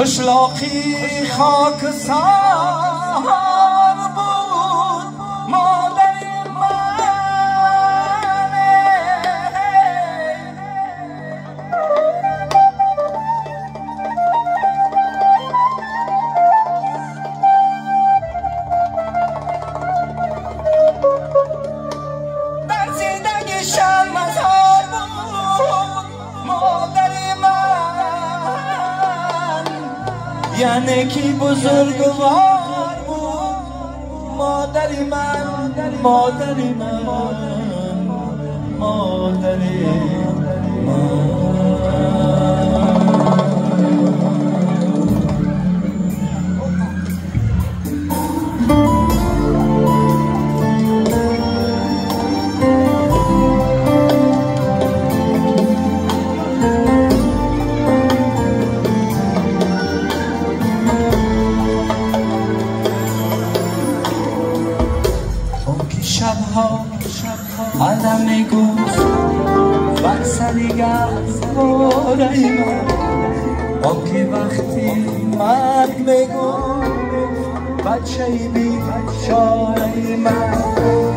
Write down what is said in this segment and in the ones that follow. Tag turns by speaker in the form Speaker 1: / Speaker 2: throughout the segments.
Speaker 1: قشلاقی خاک سار بود مادر من در زندگی شرم مزار بود مادر من یعنی کی بزرگوار بود مادری من مادری من مادری من شبها آدم میگفت بر سریگر بارای من با که وقتی مرگ میگفت بچه بی چاره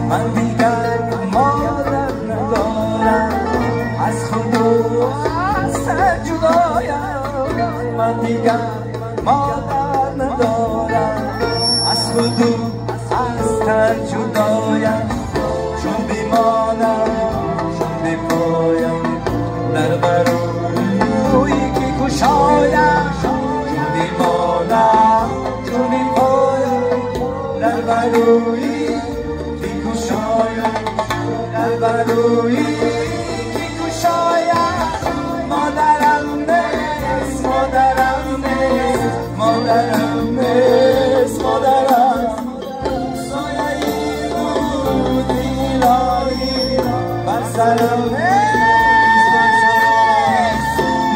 Speaker 1: من دیگر مادر ندارم از خود و از سر جدایم من دیگر مادر ندارم از خود و از سر جدایم چون بیمانم چون بیپایم در بروی که کشایم چون بیمانم چون بیپایم در بروی که کشایم در بروی که کشایم مادرم نیست مادرم نیست مادرم نیست مادرم سلام نیست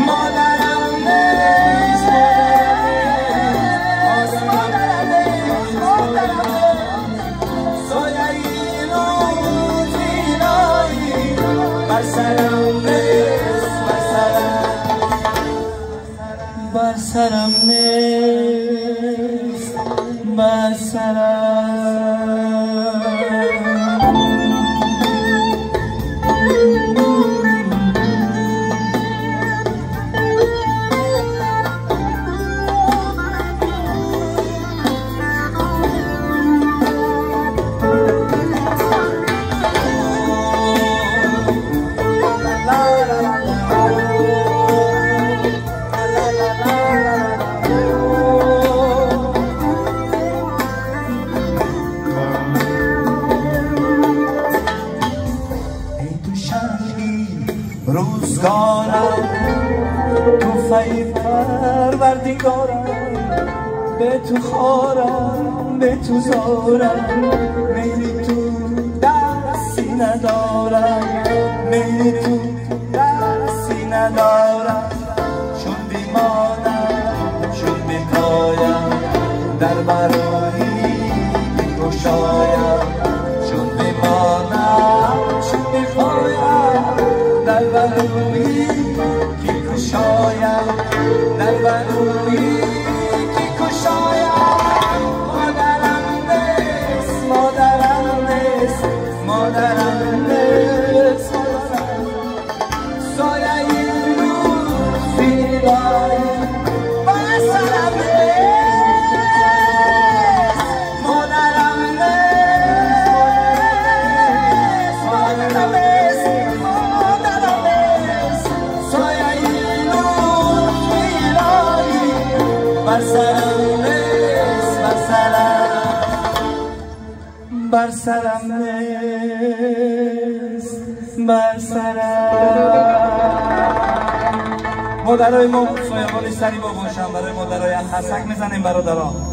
Speaker 1: مادرم نیست مادرم نیست سایه روز اینایی بر سرم نیست بر سرم نیست بر سرم روزگارم تو فیض پروردگارم به تو خارم به تو زارم میری تو دستی ندارم میری تو دستی ندارم چون بیمانم چون بیپایم در برای گشایم چون بیمانم چون بیپایم در بروی که کشایم در بروی که کشایم مادرم نیست مادرم نیست مادرم نیست سایه روز بیداری بر سرم نیست مادرم نیست مادرم نیست بر سرم نیست بر سرم نیست بر سرم مادرای ما سایه‌بانی سری با باشم برای مادرای خسک میزنیم برادران